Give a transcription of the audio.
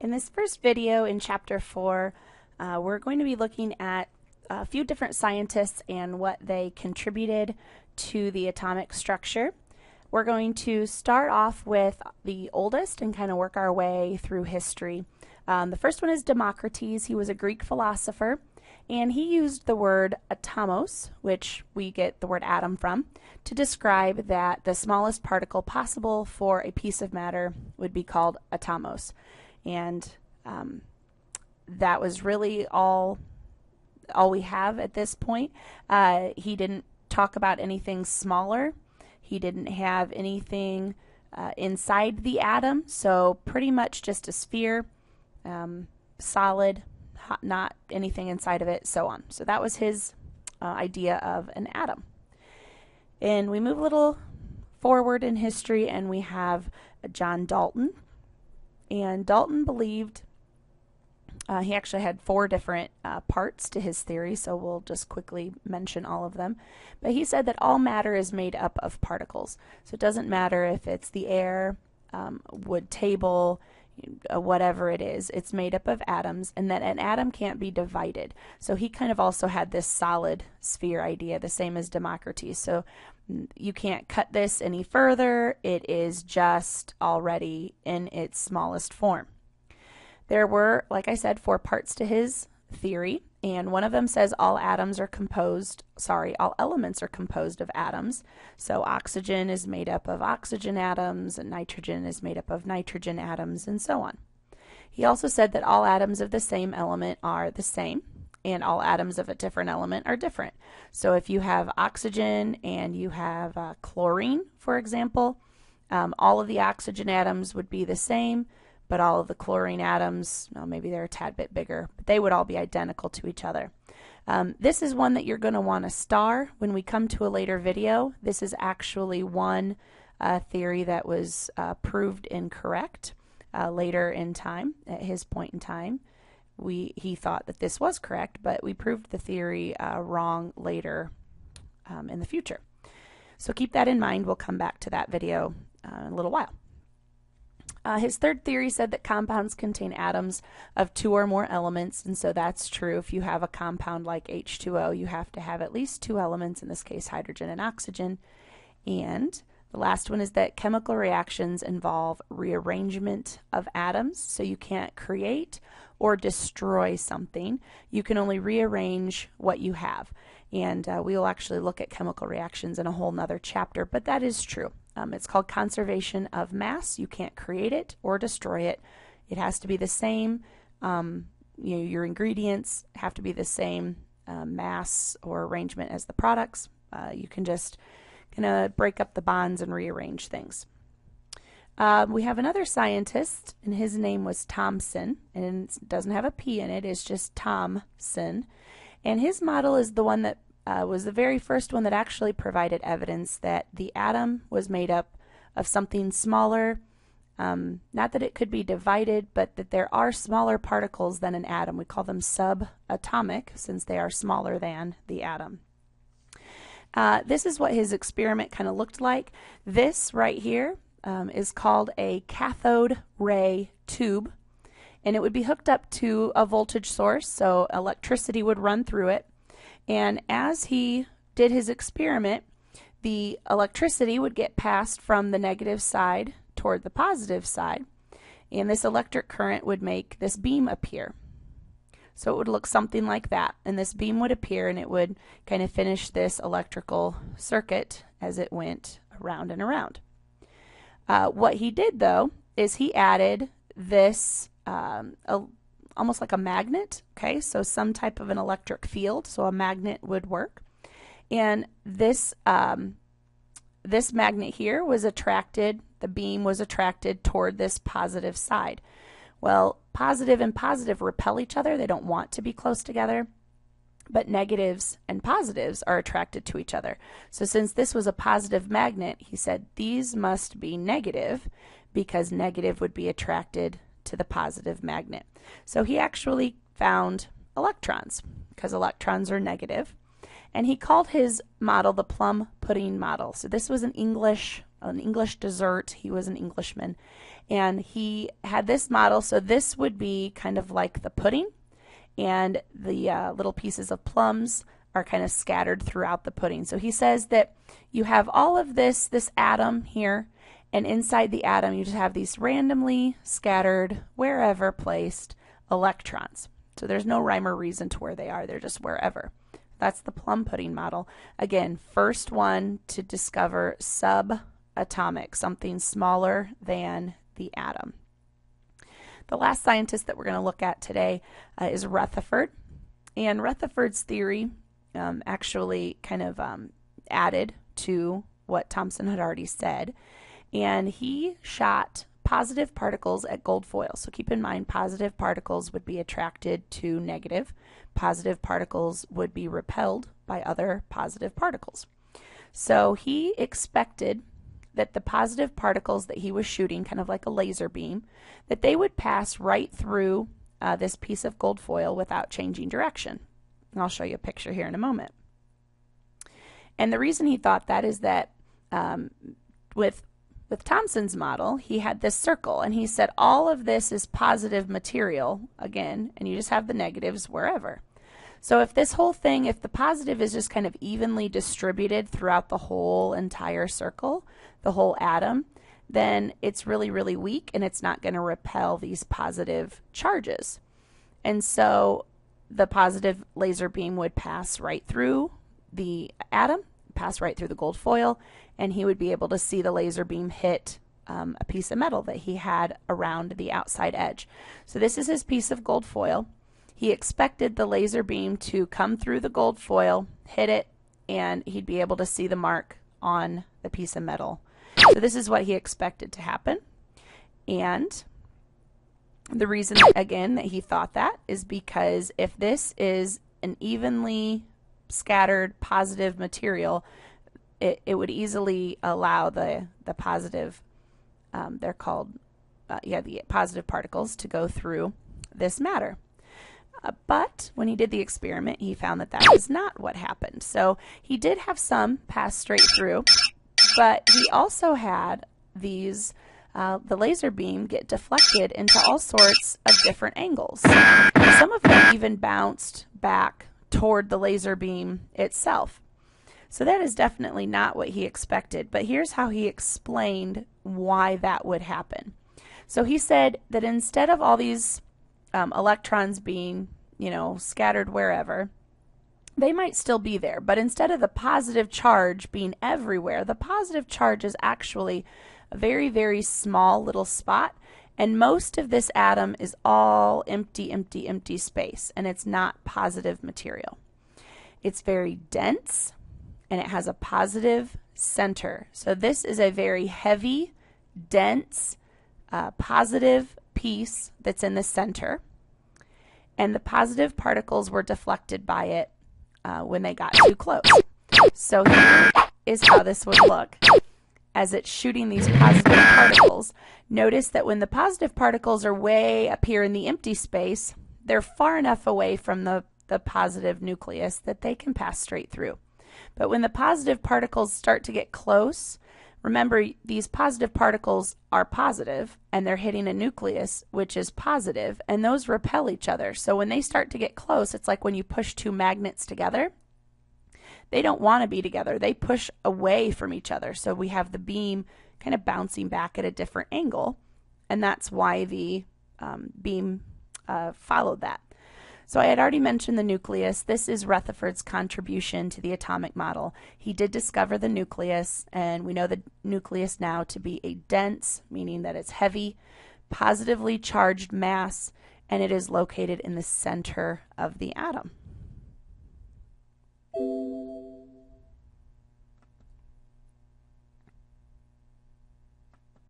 In this first video in Chapter 4, we're going to be looking at a few different scientists and what they contributed to the atomic structure. We're going to start off with the oldest and kind of work our way through history. The first one is Democritus. He was a Greek philosopher, and he used the word atomos, which we get the word atom from, to describe that the smallest particle possible for a piece of matter would be called atomos. And that was really all we have at this point. He didn't talk about anything smaller. He didn't have anything inside the atom, so pretty much just a sphere, solid, not anything inside of it, so on. So that was his idea of an atom. And we move a little forward in history, and we have John Dalton. And Dalton believed, he actually had 4 different parts to his theory, so we'll just quickly mention all of them. But he said that all matter is made up of particles. So it doesn't matter if it's the air, wood table, whatever it is, it's made up of atoms, and that an atom can't be divided. So he kind of also had this solid sphere idea, the same as Democritus. So you can't cut this any further. It is just already in its smallest form. There were, like I said, 4 parts to his theory, and one of them says all elements are composed of atoms. So oxygen is made up of oxygen atoms, and nitrogen is made up of nitrogen atoms, and so on. He also said that all atoms of the same element are the same, and all atoms of a different element are different. So if you have oxygen and you have chlorine, for example, all of the oxygen atoms would be the same, but all of the chlorine atoms, well, maybe they're a tad bit bigger, but they would all be identical to each other. This is one that you're going to want to star when we come to a later video. This is actually one theory that was proved incorrect later in time. At his point in time, he thought that this was correct, but we proved the theory wrong later in the future. So keep that in mind. We'll come back to that video in a little while. His third theory said that compounds contain atoms of 2 or more elements, and so that's true. If you have a compound like H2O, you have to have at least 2 elements, in this case hydrogen and oxygen. And the last one is that chemical reactions involve rearrangement of atoms, so you can't create or destroy something. You can only rearrange what you have. And we will actually look at chemical reactions in a whole nother chapter, but that is true. It's called conservation of mass. You can't create it or destroy it. It has to be the same. Your ingredients have to be the same mass or arrangement as the products. You can just kind of break up the bonds and rearrange things. We have another scientist, and his name was Thomson, and it doesn't have a P in it. It's just Thomson. And his model is the one that was the very first one that actually provided evidence that the atom was made up of something smaller. Not that it could be divided, but that there are smaller particles than an atom. We call them subatomic since they are smaller than the atom. This is what his experiment kind of looked like. This right here is called a cathode ray tube, and it would be hooked up to a voltage source, so electricity would run through it. And as he did his experiment, the electricity would get passed from the negative side toward the positive side, and this electric current would make this beam appear. So it would look something like that, and this beam would appear, and it would kind of finish this electrical circuit as it went around and around. What he did, though, is he added this almost like a magnet, okay, so some type of an electric field, so a magnet would work. And this this magnet here was attracted, the beam was attracted toward this positive side. Well, positive and positive repel each other. They don't want to be close together, but negatives and positives are attracted to each other. So since this was a positive magnet, he said these must be negative because negative would be attracted to the positive magnet. So he actually found electrons because electrons are negative, and he called his model the plum pudding model. So this was an English dessert. He was an Englishman, And he had this model, so this would be kind of like the pudding, and the little pieces of plums are kind of scattered throughout the pudding. So he says that you have all of this atom here, and inside the atom you just have these randomly scattered, wherever placed electrons. So there's no rhyme or reason to where they are, they're just wherever. That's the plum pudding model. Again, first one to discover subatomic, something smaller than the atom. The last scientist that we're going to look at today is Rutherford. And Rutherford's theory actually kind of added to what Thomson had already said. And he shot positive particles at gold foil. So keep in mind, positive particles would be attracted to negative. Positive particles would be repelled by other positive particles. So he expected that the positive particles that he was shooting, kind of like a laser beam, that they would pass right through this piece of gold foil without changing direction. And I'll show you a picture here in a moment. And the reason he thought that is that with Thomson's model, he had this circle, and he said all of this is positive material, again, and you just have the negatives wherever. So if this whole thing, if the positive is just kind of evenly distributed throughout the whole entire circle, the whole atom, then it's really, really weak, and it's not going to repel these positive charges. And so the positive laser beam would pass right through the atom, pass right through the gold foil, and he would be able to see the laser beam hit a piece of metal that he had around the outside edge. So this is his piece of gold foil. He expected the laser beam to come through the gold foil, hit it, and he'd be able to see the mark on the piece of metal. So this is what he expected to happen. And the reason, again, that he thought that is because if this is an evenly scattered positive material, it would easily allow the positive, they're called, the positive particles to go through this matter. But when he did the experiment, he found that that was not what happened. So he did have some pass straight through, but he also had these, the laser beam get deflected into all sorts of different angles. Some of them even bounced back toward the laser beam itself. So that is definitely not what he expected, but here's how he explained why that would happen. So he said that instead of all these electrons being, scattered wherever, they might still be there, but instead of the positive charge being everywhere, the positive charge is actually a very, very small little spot, and most of this atom is all empty, empty, empty space, and it's not positive material. It's very dense, and it has a positive center. So this is a very heavy, dense, positive piece that's in the center, and the positive particles were deflected by it when they got too close. So here is how this would look as it's shooting these positive particles. Notice that when the positive particles are way up here in the empty space, they're far enough away from the positive nucleus that they can pass straight through. But when the positive particles start to get close, remember, these positive particles are positive, and they're hitting a nucleus, which is positive, and those repel each other. So when they start to get close, it's like when you push two magnets together. They don't want to be together. They push away from each other. So we have the beam kind of bouncing back at a different angle, and that's why the beam followed that. So I had already mentioned the nucleus. This is Rutherford's contribution to the atomic model. He did discover the nucleus, and we know the nucleus now to be a dense, meaning that it's heavy, positively charged mass, and it is located in the center of the atom.